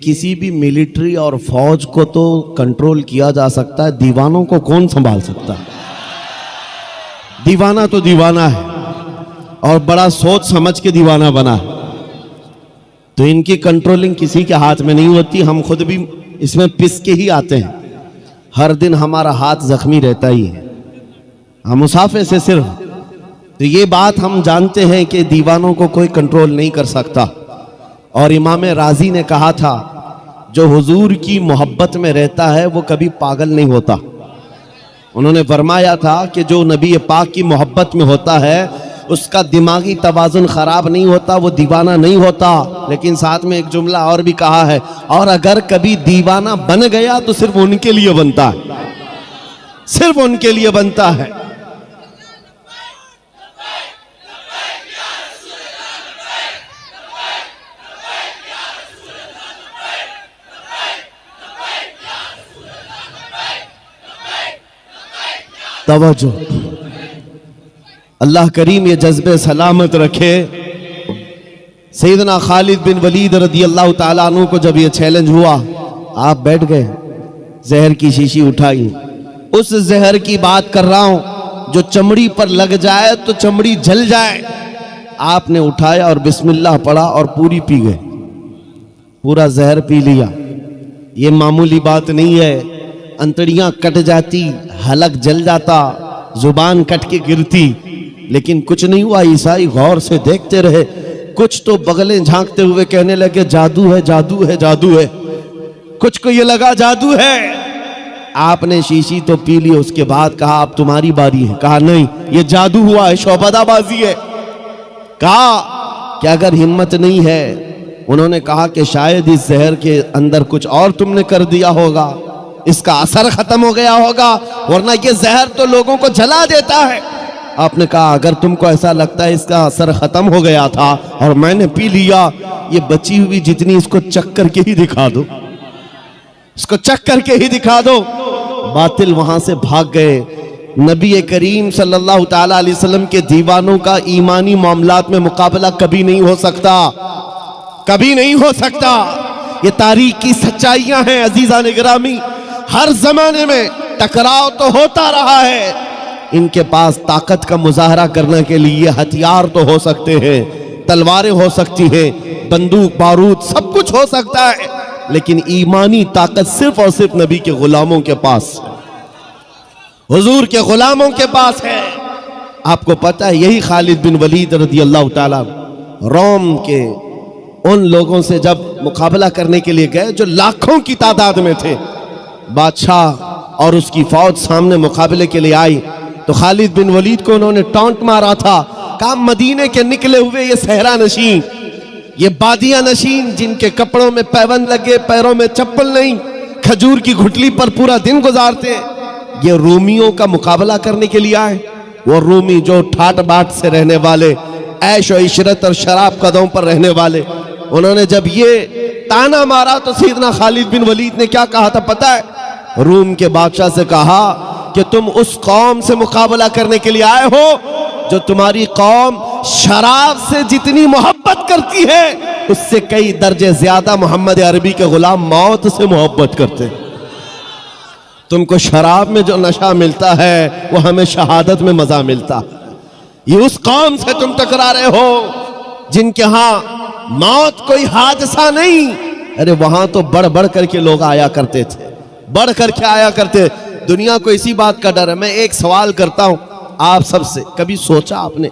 किसी भी मिलिट्री और फौज को तो कंट्रोल किया जा सकता है, दीवानों को कौन संभाल सकता है? दीवाना तो दीवाना है और बड़ा सोच समझ के दीवाना बना है, तो इनकी कंट्रोलिंग किसी के हाथ में नहीं होती। हम खुद भी इसमें पिस के ही आते हैं, हर दिन हमारा हाथ जख्मी रहता ही है, हम मुसाफे से सिर्फ। तो ये बात हम जानते हैं कि दीवानों को कोई कंट्रोल नहीं कर सकता। और इमाम राजी ने कहा था, जो हुजूर की मोहब्बत में रहता है वो कभी पागल नहीं होता। उन्होंने फरमाया था कि जो नबी पाक की मोहब्बत में होता है उसका दिमागी तवाजुन खराब नहीं होता, वो दीवाना नहीं होता। लेकिन साथ में एक जुमला और भी कहा है, और अगर कभी दीवाना बन गया तो सिर्फ उनके लिए बनता है, सिर्फ उनके लिए बनता है। तवज्जो, अल्लाह करीम ये जज्बे सलामत रखे। सैयदना खालिद बिन वलीद रदी अल्लाह ताला अन्हु को जब ये चैलेंज हुआ, आप बैठ गए, जहर की शीशी उठाई, उस जहर की बात कर रहा हूं जो चमड़ी पर लग जाए तो चमड़ी जल जाए। आपने उठाया और बिस्मिल्लाह पढ़ा और पूरी पी गए, पूरा जहर पी लिया। ये मामूली बात नहीं है, अंतड़ियां कट जाती, हलक जल जाता, जुबान कट के गिरती, लेकिन कुछ नहीं हुआ। ईसाई गौर से देखते रहे, कुछ तो बगलें झांकते हुए कहने लगे जादू है, जादू है, जादू है। कुछ को ये लगा जादू है। आपने शीशी तो पी ली, उसके बाद कहा अब तुम्हारी बारी है। कहा नहीं, ये जादू हुआ है, शौबदाबाजी है। कहा कि अगर हिम्मत नहीं है, उन्होंने कहा कि शायद इस जहर के अंदर कुछ और तुमने कर दिया होगा, इसका असर खत्म हो गया होगा, वरना ये जहर तो लोगों को जला देता है। आपने कहा अगर तुमको ऐसा लगता है इसका असर खत्म हो गया था और मैंने पी लिया, ये बची हुई जितनी इसको चख करके ही दिखा दो, इसको चख करके ही दिखा दो। बातिल वहां से भाग गए। नबी करीम सल्लल्लाहु ताला अलैहि वसल्लम के दीवानों का ईमानी मामलात में मुकाबला कभी नहीं हो सकता, कभी नहीं हो सकता। ये तारीख की सच्चाइयां हैं अजीजान गिरामी। हर जमाने में टकराव तो होता रहा है। इनके पास ताकत का मुजाहरा करने के लिए हथियार तो हो सकते हैं, तलवारें हो सकती हैं, बंदूक बारूद सब कुछ हो सकता है, लेकिन ईमानी ताकत सिर्फ और सिर्फ नबी के गुलामों के पास, हुजूर के गुलामों के पास है। आपको पता है, यही खालिद बिन वलीद रज़ी अल्लाह ताला रोम के उन लोगों से जब मुकाबला करने के लिए गए जो लाखों की तादाद में थे, बादशाह और उसकी फौज सामने मुकाबले के लिए आई, तो खालिद बिन वलीद को उन्होंने टॉन्ट मारा था। कहा मदीने के निकले हुए ये सहरा नशीन, ये बादिया नशीन, जिनके कपड़ों में पैबंद लगे, पैरों में चप्पल नहीं, खजूर की घुटली पर पूरा दिन गुजारते, ये रूमियों का मुकाबला करने के लिए आए। वो रूमी जो ठाट बाट से रहने वाले, ऐश और इशरत और शराब कदमों पर रहने वाले, उन्होंने जब ये ताना मारा तो सैयदना खालिद बिन वलीद ने क्या कहा था पता है? रूम के बादशाह से कहा कि तुम उस कौम से मुकाबला करने के लिए आए हो जो तुम्हारी कौम शराब से जितनी मोहब्बत करती है उससे कई दर्जे ज्यादा मोहम्मद अरबी के गुलाम मौत से मोहब्बत करते हैं। तुमको शराब में जो नशा मिलता है वो हमें शहादत में मजा मिलता। ये उस कौम से तुम टकरा रहे हो जिनके यहाँ मौत कोई हादसा नहीं। अरे वहां तो बढ़ बढ़ करके लोग आया करते थे, बढ़ करके आया करते। दुनिया को इसी बात का डर है। मैं एक सवाल करता हूं आप सबसे, कभी सोचा आपने,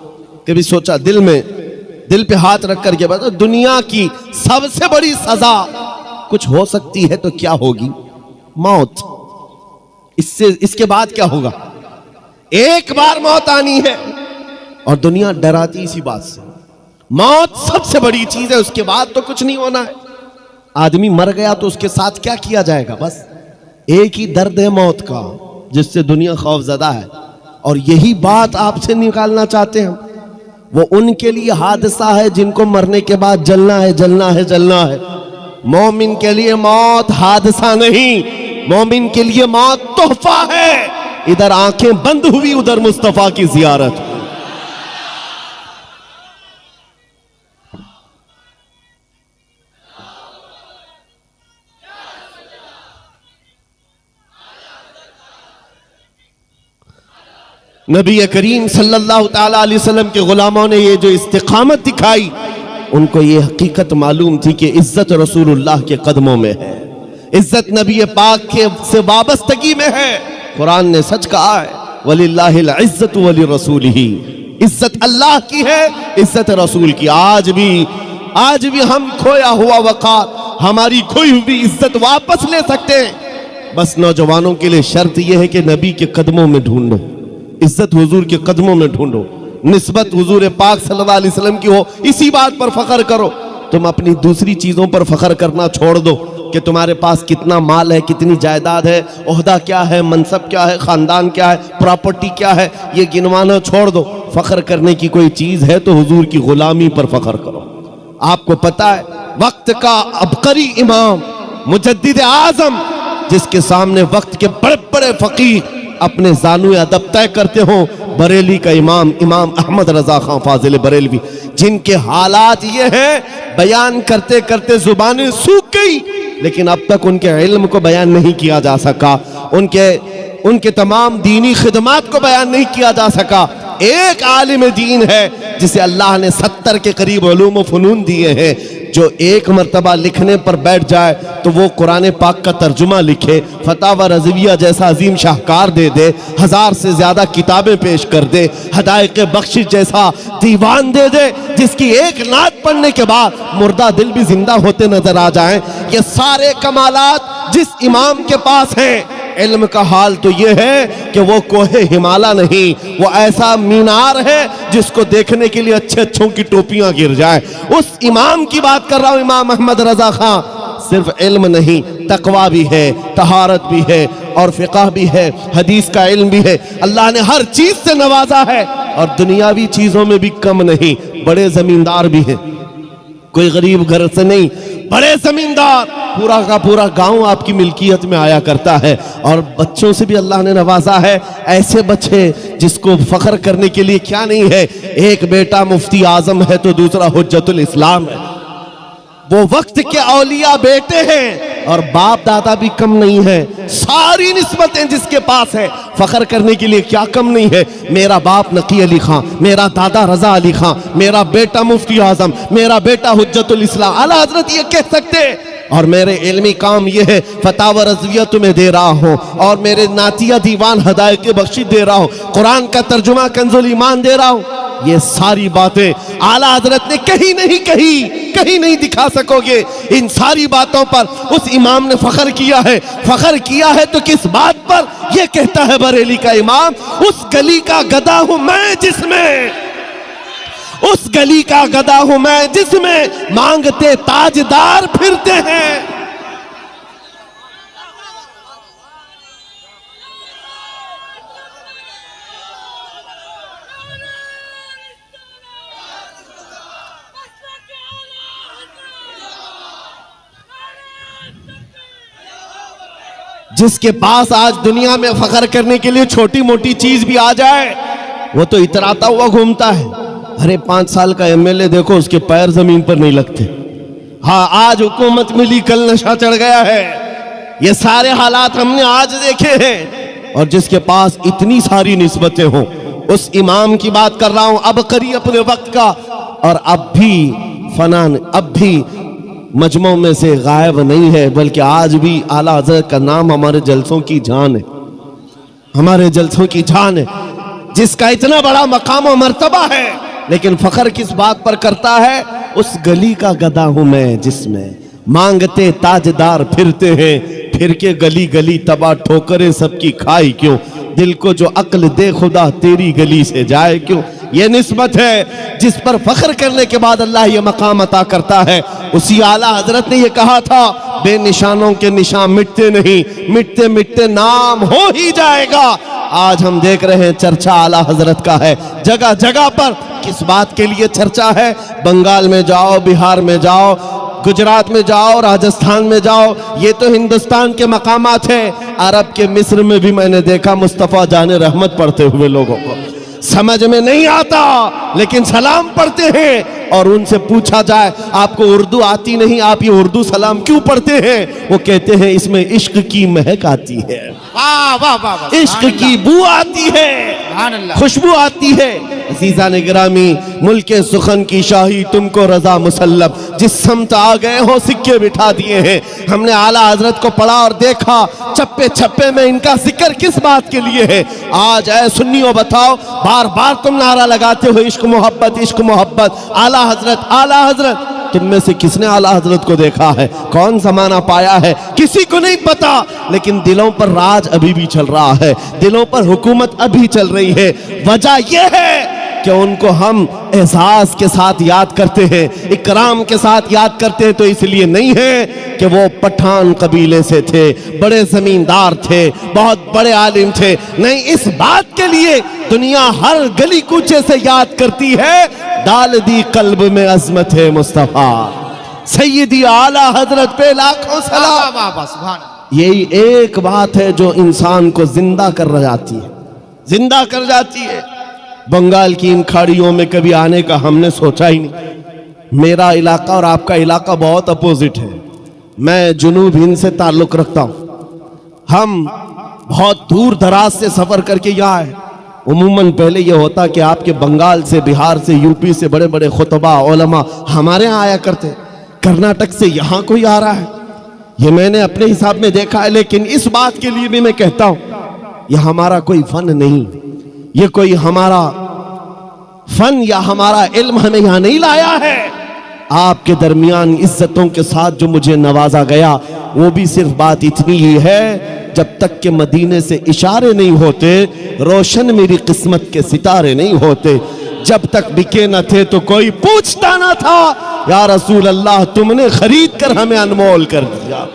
कभी सोचा दिल में, दिल पे हाथ रख करके बताओ, दुनिया की सबसे बड़ी सजा कुछ हो सकती है तो क्या होगी? मौत। इससे इसके बाद क्या होगा? एक बार मौत आनी है और दुनिया डराती इसी बात से। मौत सबसे बड़ी चीज है, उसके बाद तो कुछ नहीं होना है। आदमी मर गया तो उसके साथ क्या किया जाएगा? बस एक ही दर्द है मौत का जिससे दुनिया खौफजदा है, और यही बात आपसे निकालना चाहते हैं हम। वो उनके लिए हादसा है जिनको मरने के बाद जलना है, जलना है, जलना है। मोमिन के लिए मौत हादसा नहीं, मोमिन के लिए मौत तोहफा है। इधर आंखें बंद हुई, उधर मुस्तफा की जियारत। नबी करीम सल्लल्लाहु ताला अलैहि वसल्लम के गुलामों ने ये जो इस्तिकामत दिखाई, उनको ये हकीकत मालूम थी कि इज्जत रसूलुल्लाह के कदमों में है, इज्जत नबी पाक के से वाबस्तगी में है। कुरान ने सच कहा है, वलिल्लाहिल इज्जतु वली रसूलिही, इज्जत अल्लाह की है, इज्जत रसूल की। आज भी हम खोया हुआ वक़ार, हमारी खोई हुई इज्जत वापस ले सकते हैं। बस नौजवानों के लिए शर्त यह है कि नबी के कदमों में ढूंढो, इज्जत हुजूर के कदमों में ढूंढो, निस्बत हुजूर पाक सल्लल्लाहु अलैहि वसल्लम की हो, इसी बात पर फख्र करो। तुम अपनी दूसरी चीजों पर फख्र करना छोड़ दो कि तुम्हारे पास कितना माल है, कितनी जायदाद है, ओहदा क्या है, मनसब क्या है, खानदान क्या है, प्रॉपर्टी क्या है, ये गिनवाना छोड़ दो। फख्र करने की कोई चीज है तो हुजूर की गुलामी पर फख्र करो। आपको पता है वक्त का अबकरी इमाम, मुजद्दिद आजम, जिसके सामने वक्त के बड़े बड़े फकीर अपने जानू अदब तय करते हो, बरेली का इमाम अहमद रजा खां फाजिल बरेलवी, जिनके हालात ये हैं बयान करते करते जुबानें सूख गई, लेकिन अब तक उनके इल्म को बयान नहीं किया जा सका, उनके तमाम दीनी खिदमात को बयान नहीं किया जा सका। एक आलिम दीन है जिसे अल्लाह ने 70 के करीब उलूम व फनून दिए हैं, जो एक मरतबा लिखने पर बैठ जाए तो वो कुरान पाक का तर्जुमा लिखे, फतावा रज़विया जैसा अजीम शाहकार दे दे, 1000 से ज्यादा किताबें पेश कर दे, हदायक बख्शिश जैसा दीवान दे दे, जिसकी एक नात पढ़ने के बाद मुर्दा दिल भी जिंदा होते नजर आ जाएं। ये सारे कमालात जिस इमाम के पास हैं, इल्म का हाल तो ये है कि वो कोहे हिमाला नहीं, वो ऐसा मीनार है जिसको देखने के लिए अच्छे अच्छों की टोपियां गिर जाए। उस इमाम की बात कर रहा हूं, इमाम अहमद रजा खां। सिर्फ इल्म नहीं, तकवा भी है, तहारत भी है, और फिक़ह भी है, हदीस का इल्म भी है। अल्लाह ने हर चीज से नवाजा है, और दुनियावी चीजों में भी कम नहीं। बड़े जमींदार भी हैं, कोई गरीब घर से नहीं, बड़े जमींदार, पूरा का पूरा गांव आपकी मिल्कियत में आया करता है। और बच्चों से भी अल्लाह ने नवाजा है, ऐसे बच्चे जिसको फख्र करने के लिए क्या नहीं है। एक बेटा मुफ्ती आजम है तो दूसरा हुज्जतुल इस्लाम है। वो वक्त के औलिया बेटे हैं, और बाप दादा भी कम नहीं है। सारी निस्बतें जिसके पास है, फख्र करने के लिए क्या कम नहीं है। मेरा बाप नकी अली खां, मेरा दादा रजा अली खां, मेरा बेटा मुफ्ती आजम, मेरा बेटा हुज्जतुल इस्लाम। आला हजरत ये कह सकते, और मेरे इल्मी काम ये है, फतावा रज़विया तुम्हें दे रहा हूँ, और मेरे नातिया दीवान हदायत बख्शिश दे रहा हूँ, कुरान का तर्जुमा कंजुल ईमान दे रहा हूँ। ये सारी बातें आला हजरत ने कहीं नहीं दिखा सकोगे। इन सारी बातों पर उस इमाम ने फख्र किया है। फख्र किया है तो किस बात पर? ये कहता है बरेली का इमाम, उस गली का गधा हूं मैं जिसमें, उस गली का गधा हूं मैं जिसमें मांगते ताजदार फिरते हैं। जिसके पास आज दुनिया में फख्र करने के लिए छोटी मोटी चीज भी आ जाए, वो तो इतराता हुआ घूमता है। अरे 5 साल का एमएलए देखो, उसके पैर जमीन पर नहीं लगते। हाँ, आज हुकूमत मिली, कल नशा चढ़ गया है। ये सारे हालात हमने आज देखे हैं। और जिसके पास इतनी सारी निस्बतें हों, उस इमाम की बात कर रहा हूं, अब करी अपने वक्त का, और अब भी फनान, अब भी मजमों में से गायब नहीं है, बल्कि आज भी आला हज़रत का नाम हमारे जलसों की जान है, हमारे जलसों की जान है। जिसका इतना बड़ा मकाम और मर्तबा है, लेकिन फख्र किस बात पर करता है? उस गली का गधा हूं मैं जिसमें मांगते ताजदार फिरते हैं, फिर के गली गली तबाह ठोकरें सबकी खाई क्यों, दिल को जो अक्ल दे खुदा तेरी गली से जाए क्यों। ये निस्बत है जिस पर फख्र करने के बाद अल्लाह ये मकाम अता करता है। उसी आला हजरत ने ये कहा था, बेनिशानों के निशान मिटते नहीं, मिटते मिटते नाम हो ही जाएगा। आज हम देख रहे हैं चर्चा आला हजरत का है जगह जगह पर। किस बात के लिए चर्चा है? बंगाल में जाओ, बिहार में जाओ, गुजरात में जाओ, राजस्थान में जाओ, ये तो हिंदुस्तान के मकामात हैं। अरब के मिस्र में भी मैंने देखा मुस्तफ़ा जाने रहमत पढ़ते हुए लोगों को। समझ में नहीं आता लेकिन सलाम पढ़ते हैं, और उनसे पूछा जाए आपको उर्दू आती नहीं, आप ये उर्दू सलाम क्यों पढ़ते हैं? वो कहते हैं इसमें इश्क की महक आती है, वाह वाह वाह, इश्क की बू आती है। खुशबू आती है। अजीजा ने गिरामी, मुल्के सुखन की शाही तुमको रजा मुसल्लम, जिस समत आ गए हो सिक्के बिठा दिए हैं। हमने आला हजरत को पढ़ा और देखा, चप्पे छप्पे में इनका जिक्र किस बात के लिए है। आज ऐ सुन्नियों बताओ, बार बार तुम नारा लगाते हो इश्क मोहब्बत, इश्क मोहब्बत, आला हजरत, आला हजरत। तुम में से किसने आला हजरत को देखा है? कौन जमाना पाया है? किसी को नहीं पता। लेकिन दिलों पर राज अभी भी चल रहा है, दिलों पर हुकूमत अभी चल रही है। वजह यह है कि उनको हम एहसास के साथ याद करते हैं, इकराम के साथ याद करते हैं, तो इसलिए नहीं है कि वो पठान कबीले से थे, बड़े जमींदार थे, बहुत बड़े आलिम थे। नहीं, इस बात के लिए दुनिया हर गली कूचे से याद करती है, डाल दी कल्ब में अजमत है मुस्तफा, सैयदी आला हजरत पे लाखों सलाम। यही एक बात है जो इंसान को जिंदा कर जाती है, जिंदा कर जाती है। बंगाल की इन खाड़ियों में कभी आने का हमने सोचा ही नहीं। मेरा इलाका और आपका इलाका बहुत अपोजिट है। मैं जुनूब हिंद से ताल्लुक रखता हूँ। हम बहुत दूर दराज से सफर करके यहाँ आए। उमूमन पहले यह होता कि आपके बंगाल से, बिहार से, यूपी से बड़े बड़े खुतबा उलमा हमारे यहाँ आया करते। कर्नाटक से यहाँ कोई आ रहा है, ये मैंने अपने हिसाब में देखा है। लेकिन इस बात के लिए भी मैं कहता हूँ, यह हमारा कोई फन नहीं, ये कोई हमारा फन या हमारा इल्म हमें यहां नहीं लाया है। आपके दरमियान इज्जतों के साथ जो मुझे नवाजा गया, वो भी सिर्फ बात इतनी ही है, जब तक के मदीने से इशारे नहीं होते, रोशन मेरी किस्मत के सितारे नहीं होते। जब तक बिके न थे तो कोई पूछता ना था, या रसूल अल्लाह तुमने खरीद कर हमें अनमोल कर दिया।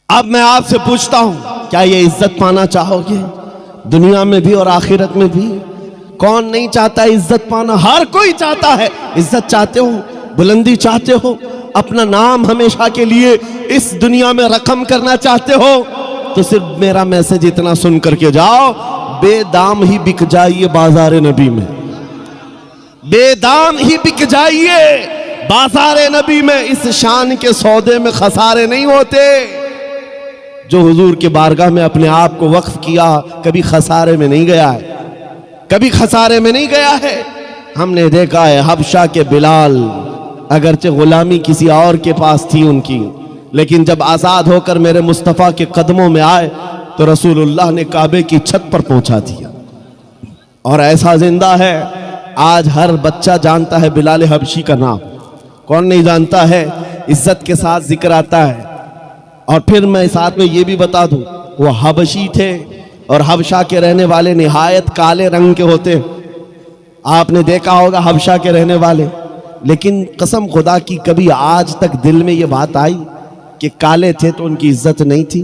अब मैं आपसे पूछता हूं, क्या ये इज्जत पाना चाहोगे? दुनिया में भी और आखिरत में भी। कौन नहीं चाहता इज्जत पाना? हर कोई चाहता है। इज्जत चाहते हो, बुलंदी चाहते हो, अपना नाम हमेशा के लिए इस दुनिया में रकम करना चाहते हो, तो सिर्फ मेरा मैसेज इतना सुन करके जाओ, बेदाम ही बिक जाइए बाजार नबी में, बेदाम ही बिक जाइए बाजार नबी में। इस शान के सौदे में खसारे नहीं होते। जो हुजूर के बारगाह में अपने आप को वक्फ किया, कभी खसारे में नहीं गया है, कभी खसारे में नहीं गया है। हमने देखा है हबशा के बिलाल, अगरचे गुलामी किसी और के पास थी उनकी, लेकिन जब आज़ाद होकर मेरे मुस्तफ़ा के कदमों में आए तो रसूलुल्लाह ने काबे की छत पर पहुंचा दिया। और ऐसा जिंदा है, आज हर बच्चा जानता है बिलाल हबशी का नाम। कौन नहीं जानता है? इज्जत के साथ जिक्र आता है। और फिर मैं साथ में ये भी बता दूं, वो हबशी थे और हबशा के रहने वाले निहायत काले रंग के होते। आपने देखा होगा हबशा के रहने वाले, लेकिन कसम खुदा की कभी आज तक दिल में ये बात आई कि काले थे तो उनकी इज्जत नहीं थी?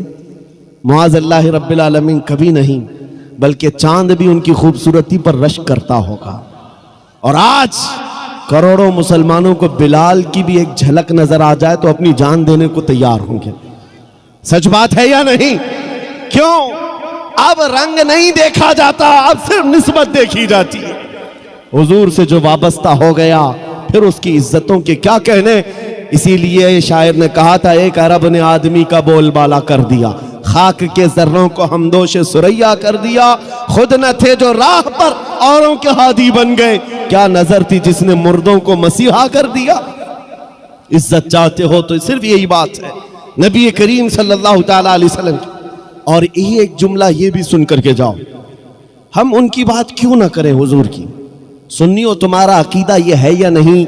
मुआज़ल्लाह रब्बिल आलमीन, कभी नहीं। बल्कि चांद भी उनकी खूबसूरती पर रश्क करता होगा। और आज करोड़ों मुसलमानों को बिलाल की भी एक झलक नजर आ जाए तो अपनी जान देने को तैयार होंगे। सच बात है या नहीं? क्यों? अब रंग नहीं देखा जाता, अब सिर्फ निस्बत देखी जाती है। हुजूर से जो वाबस्ता हो गया, फिर उसकी इज्जतों के क्या कहने। इसीलिए शायर ने कहा था, एक अरब ने आदमी का बोलबाला कर दिया, खाक के जर्रों को हमदोश सुरैया कर दिया। खुद न थे जो राह पर औरों के हादी बन गए, क्या नजर थी जिसने मुर्दों को मसीहा कर दिया। इज्जत चाहते हो तो सिर्फ यही बात है नबी करीम सल्लल्लाहु ताला अलैहि वसल्लम की। और यही एक जुमला ये भी सुन करके जाओ, हम उनकी बात क्यों ना करें हुजूर की। सुन्नियों, तुम्हारा अकीदा ये है या नहीं?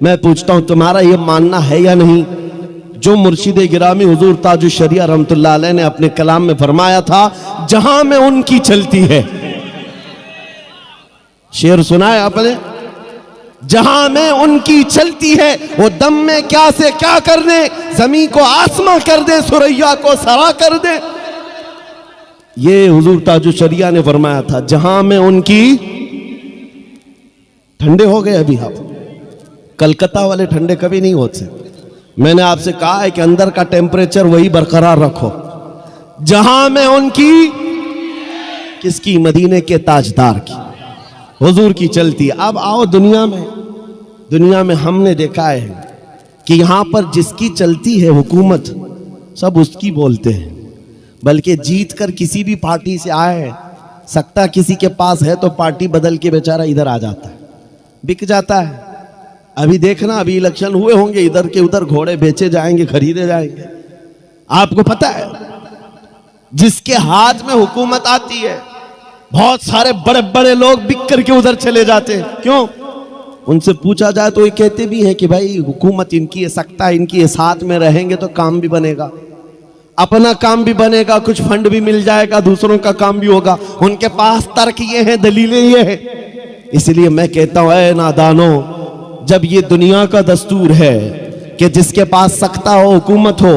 मैं पूछता हूं, तुम्हारा ये मानना है या नहीं? जो मुर्शिद गिरामी हुजूर ताजुश शरिया रहमतुल्लाह अलैह ने अपने कलाम में फरमाया था, जहां में उनकी चलती है। शेर सुना है आपने? जहां में उनकी चलती है, वो दम में क्या से क्या कर दे, जमीन को आसमां कर दे, सुरैया को सरा कर दे। ये हुजूर ताजुश शरिया ने फरमाया था, जहां में उनकी। ठंडे हो गए अभी आप? कलकत्ता वाले ठंडे कभी नहीं होते। मैंने आपसे कहा है कि अंदर का टेम्परेचर वही बरकरार रखो। जहां में उनकी, किसकी? मदीने के ताजदार की, हुजूर की चलती है। अब आओ दुनिया में, दुनिया में हमने देखा है कि यहां पर जिसकी चलती है हुकूमत सब उसकी बोलते हैं, बल्कि जीत कर किसी भी पार्टी से आए, सत्ता किसी के पास है तो पार्टी बदल के बेचारा इधर आ जाता है, बिक जाता है। अभी देखना, अभी इलेक्शन हुए होंगे, इधर के उधर घोड़े बेचे जाएंगे, खरीदे जाएंगे। आपको पता है जिसके हाथ में हुकूमत आती है, बहुत सारे बड़े बड़े लोग बिक करके उधर चले जाते हैं। क्यों? उनसे पूछा जाए तो ये कहते भी हैं कि भाई हुकूमत इनकी है, सत्ता इनकी है, साथ में रहेंगे तो काम भी बनेगा, अपना काम भी बनेगा, कुछ फंड भी मिल जाएगा, दूसरों का काम भी होगा। उनके पास तर्क ये है, दलीलें ये है। इसलिए मैं कहता हूं, ऐ नादानो, जब ये दुनिया का दस्तूर है कि जिसके पास सत्ता हो, हुकूमत हो,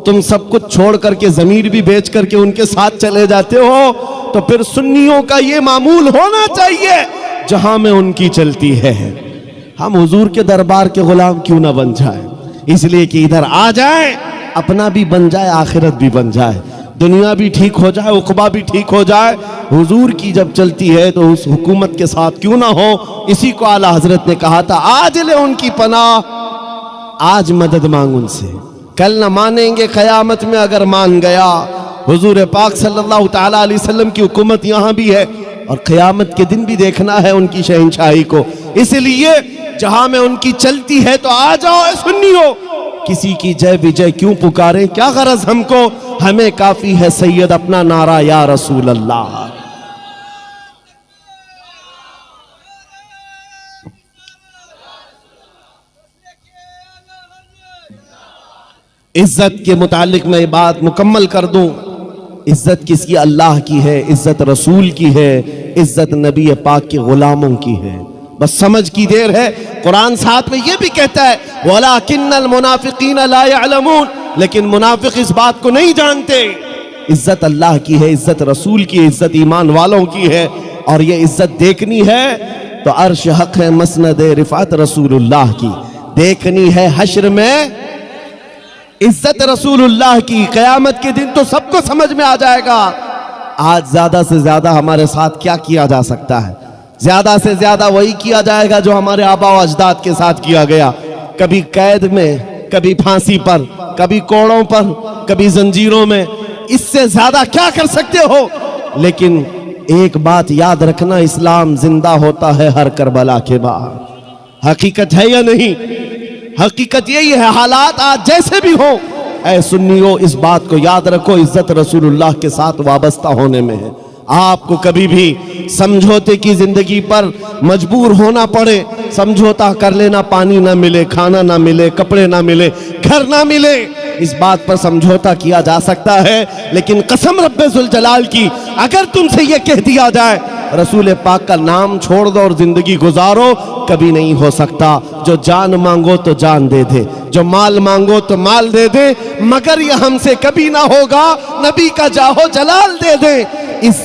तुम सब कुछ छोड़ करके जमीर भी बेच करके उनके साथ चले जाते हो, तो फिर सुन्नियों का ये मामूल होना चाहिए जहां में उनकी चलती है। हम हुजूर के दरबार के गुलाम क्यों ना बन जाए, इसलिए कि इधर आ जाए, अपना भी बन जाए, आखिरत भी बन जाए, दुनिया भी ठीक हो जाए, उक़बा भी ठीक हो जाए। हुजूर की जब चलती है तो उस हुकूमत के साथ क्यों ना हो। इसी को आला हजरत ने कहा था, आज ले उनकी पनाह, आज मदद मांग उनसे, कल न मानेंगे क़यामत में अगर मान गया। हुजूर पाक सल्लल्लाहु तआला अलैहि वसल्लम की हुकूमत यहाँ भी है और क़यामत के दिन भी देखना है उनकी शहंशाही को। इसलिए जहां में उनकी चलती है तो आ जाओ सुन्नियों, किसी की जय विजय क्यों पुकारे, क्या गरज हमको, हमें काफी है सैयद अपना नारा या रसूल अल्लाह। इज्जत के मुतालिक मैं बात मुकम्मल कर दूं, इज्जत किसकी? अल्लाह की है, इज्जत रसूल की है, इज्जत नबी पाक के गुलामों की है। बस समझ की देर है। कुरान साथ में ये भी कहता है, वलाकिन्नल मुनाफिकीन ला यअलमून, लेकिन मुनाफिक इस बात को नहीं जानते। इज्जत अल्लाह की है, इज्जत रसूल की है, इज्जत ईमान वालों की है। और ये इज्जत देखनी है तो अर्श हक है, मसनद रिफात रसूलुल्लाह की देखनी है। हश्र में इज्जत रसूलुल्लाह की, क़यामत के दिन तो सबको समझ में आ जाएगा। आज ज्यादा से ज्यादा हमारे साथ क्या किया जा सकता है? ज्यादा से ज्यादा वही किया जाएगा जो हमारे आबा व अजदाद के साथ किया गया, कभी कैद में, कभी फांसी पर, कभी कोड़ों पर, कभी जंजीरों में। इससे ज्यादा क्या कर सकते हो? लेकिन एक बात याद रखना, इस्लाम जिंदा होता है हर करबला के बाद। हकीकत है या नहीं? हकीकत यही है। हालात आज जैसे भी हो, ऐ सुन्नियों इस बात को याद रखो, इज्जत रसूलुल्लाह के साथ वाबस्ता होने में है। आपको कभी भी समझौते की जिंदगी पर मजबूर होना पड़े, समझौता कर लेना, पानी ना मिले, खाना ना मिले, कपड़े ना मिले, घर ना मिले, इस बात पर समझौता किया जा सकता है। लेकिन कसम रब्बे जुल जलाल की, अगर तुमसे यह कह दिया जाए रसूल पाक का नाम छोड़ दो और जिंदगी गुजारो, कभी नहीं हो सकता। जो जान मांगो तो जान दे दे, जो माल मांगो तो माल दे दे, मगर यह हमसे कभी ना होगा, नबी का जाहो जलाल दे दे। इस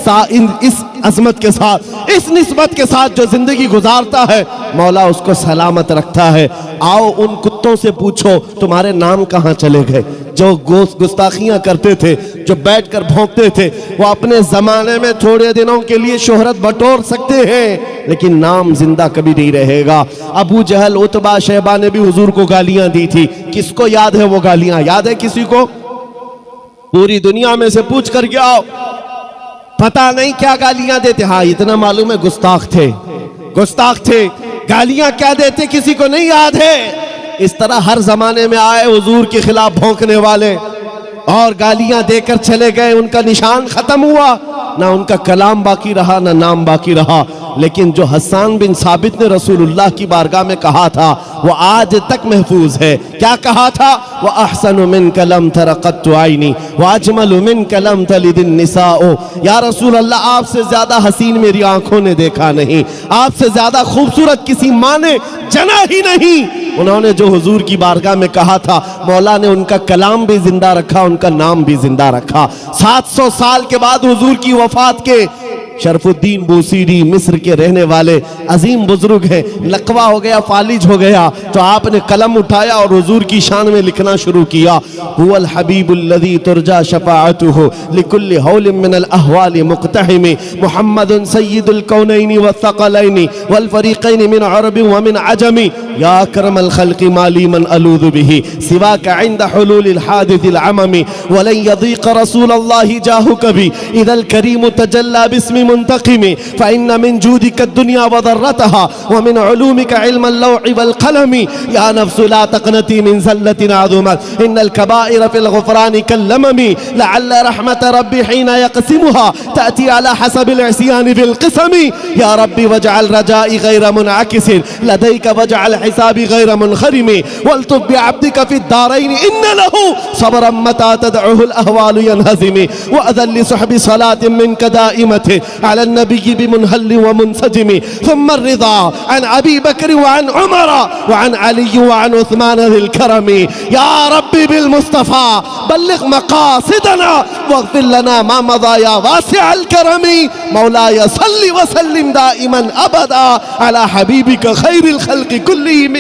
अजमत के साथ, इस निस्बत के साथ जो जिंदगी गुजारता है, मौला उसको सलामत रखता है। आओ उन कुत्तों से पूछो तुम्हारे नाम कहाँ चले गए, जो गुस्ताखियां करते थे, जो बैठकर भौंकते थे। वो अपने जमाने में थोड़े दिनों के लिए शोहरत बटोर सकते हैं, लेकिन नाम जिंदा कभी नहीं रहेगा। अबू जहल, उतबा, शैबा ने भी हुजूर को गालियां दी थी। किसको याद है वो गालियां? याद है किसी को? पूरी दुनिया में से पूछ कर क्या आओ, पता नहीं क्या गालियां देते। हाँ इतना मालूम है, गुस्ताख थे, गुस्ताख थे। गालियां क्या देते किसी को नहीं याद है। इस तरह हर जमाने में आए हुजूर के खिलाफ भौंकने वाले और गालियां देकर चले गए, उनका निशान खत्म हुआ, ना उनका कलाम बाकी रहा, ना नाम बाकी रहा। लेकिन जो हसन बिन साबित ने रसूलुल्लाह की बारगाह में कहा था, वो आज तक महफूज है। क्या कहा था? व अहसनु मिन कलम तरक़त आईनी व अजमलु मिन कलम तलिदिन निसाओ। या रसूल अल्लाह, आपसे ज्यादा हसीन मेरी आंखों ने देखा नहीं, आपसे ज्यादा खूबसूरत किसी माँ ने जना ही नहीं। उन्होंने जो हुजूर की बारगाह में कहा था, मौला ने उनका कलाम भी जिंदा रखा, उनका नाम भी जिंदा रखा। 700 साल के बाद हुजूर की वफात के शरफुद्दीन बूसीरी मिस्र के रहने वाले अजीम बुजुर्ग हैं। लकवा हो गया, फालिज हो गया, तो आपने कलम उठाया और हुजूर की शान में लिखना शुरू किया। हुवल हबीबुल्लज़ी तुरजा शफ़ाअतुहु लिकुल्लि हौलिन मिनल अहवालि मुक़तहिमी मुहम्मदुन सय्यिदुल कौनैनि वस्सक़लैनि वल फ़रीक़ैनि मिन अरबिन व मिन अजमी या अकरमल ख़ल्क़ि माली मन अलूज़ु बिही सिवाका इंद हुलूलिल हादिसिल अममी वलन यज़ीक़ रसूलल्लाहि जाहु कभी इदल करीम तजल्ला बिस्मि मुंतक़िमी फ़इन्न मिन जूदिका दुनिया व ज़र्रतहा व मिन उलूमिका इल्मल लौहि वल क़लमी या नफ्सु ला तक़नती मिन ज़ल्लतिन अज़ुमत इन्नल कबाइर फ़िल ग़ुफ़रानि कल्लममी लअल्ल रहमत रब्बी हीना यक़सिमुहा तअती अला हसबिल इस्यानि बिल क़िसमी या रब्बी वजअल रजाई गैर मुनअकिसिन लदैका वजअल हिसाबी गैर मुनख़रिमी वल्तुब बिअब्दिका फ़िद दारैनि इन्न लहू सब्रन मता तदउहुल अहवालु यनहज़िमी व अज़ल लिसहबि सलातिन मिनका दाइमतिन अला नबिय्यि बिमुनहल्लि व मुनसजिमी थुम्मा अर्रिज़ा अन अबी बकर व अन उमर व अन अली व अन उस्मान ज़िल करमी या रब्बी बिल मुस्तफ़ा बल्लिग़ मक़ासिदना वग़फ़िर लना मा मज़ा या वासिअल करमी मौलाया सल्लि व सल्लिम दाइमन अबदा अला हबीबिका खैरिल खल्क़ि कुल्लिहिम।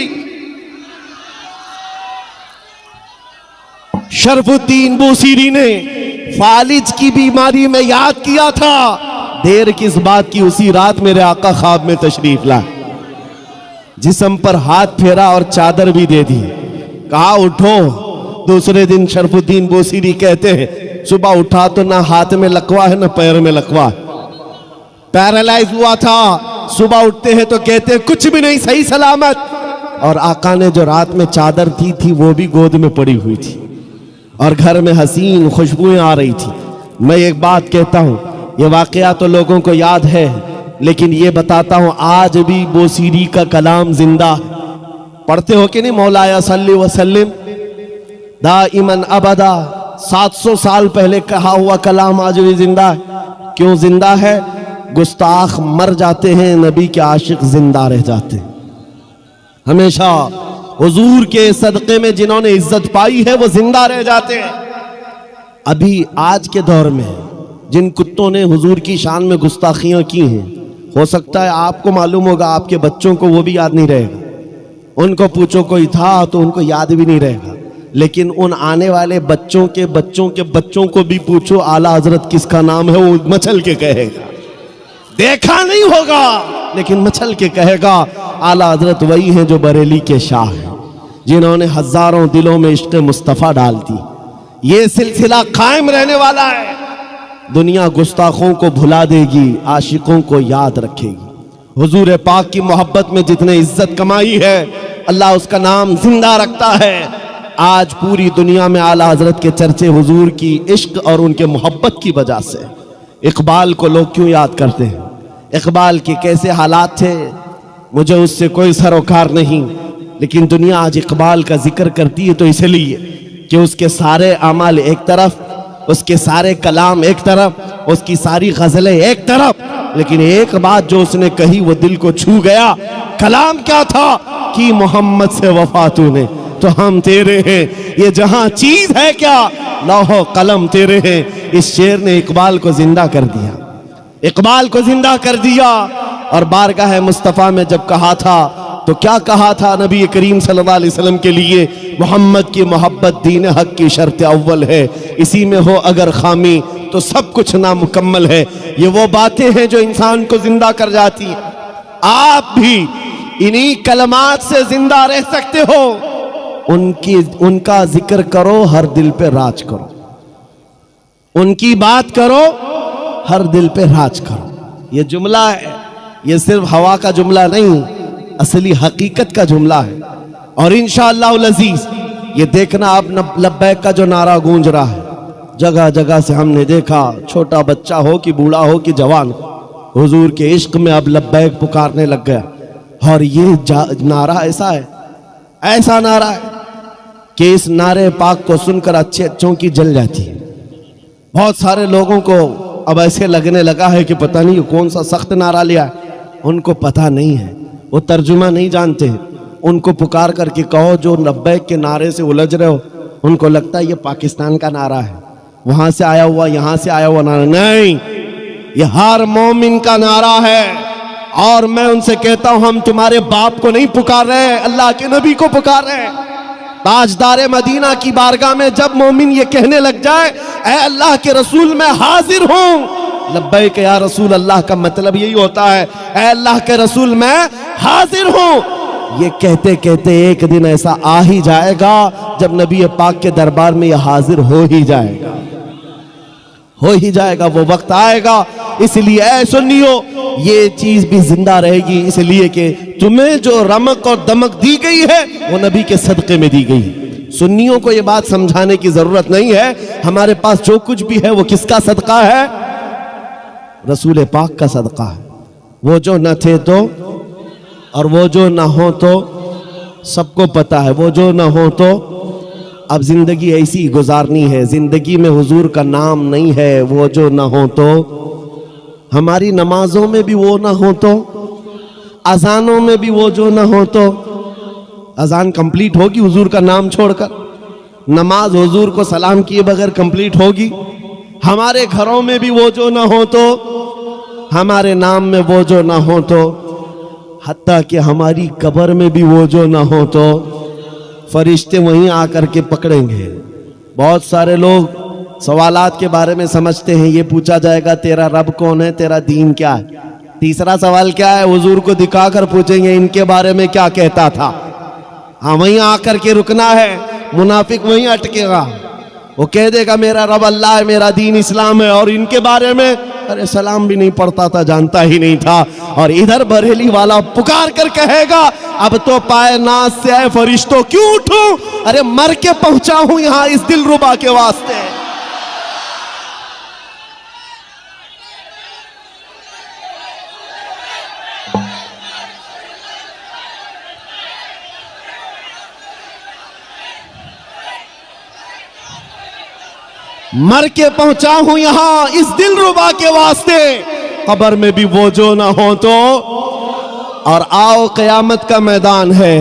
शरफुद्दीन बूसीरी ने फालिज की बीमारी में याद किया था। देर किस बात की, उसी रात मेरे आका ख्वाब में तशरीफ लाए, जिस्म पर हाथ फेरा और चादर भी दे दी, कहा उठो। दूसरे दिन शरफुद्दीन बूसीरी कहते हैं सुबह उठा तो ना हाथ में लकवा है ना पैर में लकवा, पैरालाइज हुआ था। सुबह उठते हैं तो कहते हैं कुछ भी नहीं, सही सलामत। और आका ने जो रात में चादर दी थी वो भी गोद में पड़ी हुई थी और घर में हसीन खुशबुएं आ रही थी। मैं एक बात कहता हूँ, ये वाकया तो लोगों को याद है, लेकिन ये बताता हूँ आज भी बूसीरी का कलाम जिंदा। पढ़ते हो कि नहीं, मौलाया सल्ली व सल्लिम दाइमन अबदा। 700 साल पहले कहा हुआ कलाम आज भी जिंदा है। क्यों जिंदा है? गुस्ताख मर जाते हैं, नबी के आशिक जिंदा रह जाते हैं। हमेशा हुजूर के सदक़े में जिन्होंने इज्जत पाई है वो जिंदा रह जाते हैं। अभी आज के दौर में जिन कुत्तों ने हुजूर की शान में गुस्ताखियां की हैं, हो सकता है आपको मालूम होगा, आपके बच्चों को वो भी याद नहीं रहेगा। उनको पूछो कोई था तो उनको याद भी नहीं रहेगा, लेकिन उन आने वाले बच्चों के बच्चों के बच्चों को भी पूछो आला हजरत किसका नाम है, वो मचल के कहेगा। देखा नहीं होगा लेकिन मचल के कहेगा आला हजरत वही है जो बरेली के शाह हैं, जिन्होंने हजारों दिलों में इश्क़ मुस्तफ़ा डाल दी। ये सिलसिला कायम रहने वाला है। दुनिया गुस्ताखों को भुला देगी, आशिकों को याद रखेगी। हुजूर पाक की मोहब्बत में जितने इज्जत कमाई है, अल्लाह उसका नाम जिंदा रखता है। आज पूरी दुनिया में आला हजरत के चर्चे हुजूर की इश्क और उनके मोहब्बत की वजह से। इकबाल को लोग क्यों याद करते हैं? इकबाल के कैसे हालात थे, मुझे उससे कोई सरोकार नहीं, लेकिन दुनिया आज इकबाल का जिक्र करती है तो इसलिए कि उसके सारे अमाल एक तरफ, उसके सारे कलाम एक तरफ, उसकी सारी गजलें एक तरफ, लेकिन एक बात जो उसने कही वो दिल को छू गया। कलाम क्या था कि मोहम्मद से वफा तूने तो हम तेरे हैं, ये जहां चीज है क्या लौहो कलम तेरे हैं। इस शेर ने इकबाल को जिंदा कर दिया, इकबाल को जिंदा कर दिया। और बारगाह मुस्तफ़ा में जब कहा था तो क्या कहा था नबी करीम सल्लल्लाहु अलैहि वसल्लम के लिए? मोहम्मद की मोहब्बत दीन हक की शर्त अव्वल है, इसी में हो अगर खामी तो सब कुछ नामुकम्मल है। ये वो बातें हैं जो इंसान को जिंदा कर जाती हैं। आप भी इन्हीं कलमात से जिंदा रह सकते हो। उनका जिक्र करो, हर दिल पे राज करो, उनकी बात करो, हर दिल पे राज करो। ये जुमला है, ये सिर्फ हवा का जुमला नहीं, असली हकीकत का जुमला है। और इंशाअल्लाह अज़ीज़ ये देखना, अब लब्बैक का जो नारा गूंज रहा है जगह जगह से, हमने देखा छोटा बच्चा हो कि बूढ़ा हो कि जवान, हुजूर के इश्क में अब लब्बैक पुकारने लग गया। और ये नारा ऐसा है, ऐसा नारा है कि इस नारे पाक को सुनकर अच्छे अच्छों की जल जाती है। बहुत सारे लोगों को अब ऐसे लगने लगा है कि पता नहीं कौन सा सख्त नारा लिया है। उनको पता नहीं है, वो तर्जुमा नहीं जानते। उनको पुकार करके कहो जो लब्बैक के नारे से उलझ रहे हो, उनको लगता है ये पाकिस्तान का नारा है, वहां से आया हुआ, यहां से आया हुआ नारा। नहीं, ये हर मोमिन का नारा है। और मैं उनसे कहता हूं, हम तुम्हारे बाप को नहीं पुकार रहे, अल्लाह के नबी को पुकार रहे हैं। ताजदार मदीना की बारगाह में जब मोमिन ये कहने लग जाए, ऐ अल्लाह के रसूल मैं हाजिर हूं, लब्बैक या रसूल अल्लाह का मतलब यही होता है, ऐ अल्लाह के रसूल मैं हाजिर हूं। ये कहते कहते एक दिन ऐसा आ ही जाएगा जब नबी पाक के दरबार में यह हाजिर हो ही जाएगा, हो ही जाएगा, वो वक्त आएगा। इसलिए ऐ सुन्नियो, ये चीज भी जिंदा रहेगी, इसलिए कि तुम्हें जो रमक और दमक दी गई है वो नबी के सदक़े में दी गई। सुन्नियों को ये बात समझाने की जरूरत नहीं है, हमारे पास जो कुछ भी है वो किसका सदका है? रसूल पाक का सदका है। वो जो न थे तो, और वो जो ना हो तो सबको पता है, वो जो ना हो तो अब जिंदगी ऐसी गुजारनी है, जिंदगी में हुजूर का नाम नहीं है, वो जो ना हो तो, हमारी नमाजों में भी वो ना हो तो, अजानों में भी वो जो ना हो तो, अजान कंप्लीट होगी हुजूर का नाम छोड़कर, नमाज हुजूर को सलाम किए बगैर कंप्लीट होगी, हमारे घरों में भी वो जो ना हो तो, हमारे नाम में वो जो ना हो तो, हत्ता कि हमारी कब्र में भी वो जो ना हो तो फरिश्ते वहीं आकर के पकड़ेंगे। बहुत सारे लोग सवालात के बारे में समझते हैं, ये पूछा जाएगा तेरा रब कौन है, तेरा दीन क्या है। तीसरा सवाल क्या है, हुजूर को दिखाकर पूछेंगे इनके बारे में क्या कहता था। हाँ, वहीं आकर के रुकना है, मुनाफिक वहीं अटकेगा, वो कह देगा मेरा रब अल्लाह है, मेरा दीन इस्लाम है, और इनके बारे में अरे सलाम भी नहीं पढ़ता था, जानता ही नहीं था। और इधर बरेली वाला पुकार कर कहेगा अब तो पाए नाज से आए फरिश्तों क्यों उठूं, अरे मर के पहुंचा हूं यहां इस दिलरुबा के वास्ते। मर के पहुंचा हूं यहां इस दिलरुबा के वास्ते, कब्र में भी वो जो ना हो तो, और आओ कयामत का मैदान है,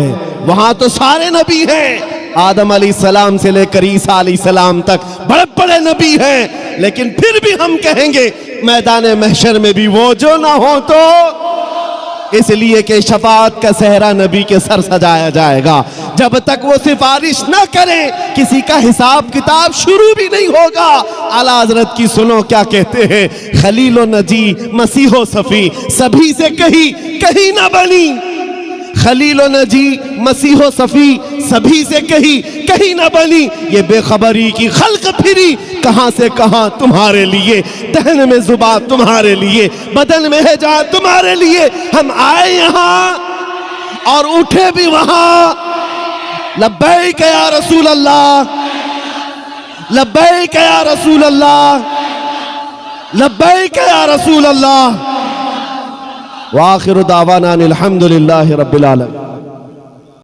वहां तो सारे नबी हैं, आदम अलैहिस्सलाम से लेकर ईसा अलैहिस्सलाम तक बड़े बड़े नबी हैं, लेकिन फिर भी हम कहेंगे मैदान महशर में भी वो जो ना हो तो, इसलिए कि शफाअत का सहरा नबी के सर सजाया जाएगा। जब तक वो सिफारिश न करें किसी का हिसाब किताब शुरू भी नहीं होगा। आला हज़रत की सुनो क्या कहते हैं, खलीलो नजी मसीहो सफ़ी सभी से कहीं ना बनी, खलीलो नजी मसीहो सफ़ी सभी से कहीं ना बनी, ये बेखबरी की खल्क फिरी कहां से कहां तुम्हारे लिए, दहन में जुबा तुम्हारे लिए, बदन में है जा तुम्हारे लिए, हम आए यहां और उठे भी वहां। लब्बैक या रसूल अल्लाह, लब्बैक या रसूल अल्लाह, लब्बैक या रसूल अल्लाह। व आखिरु दावाना अनिल हम्दुलिल्लाहि रब्बिल आलमीन।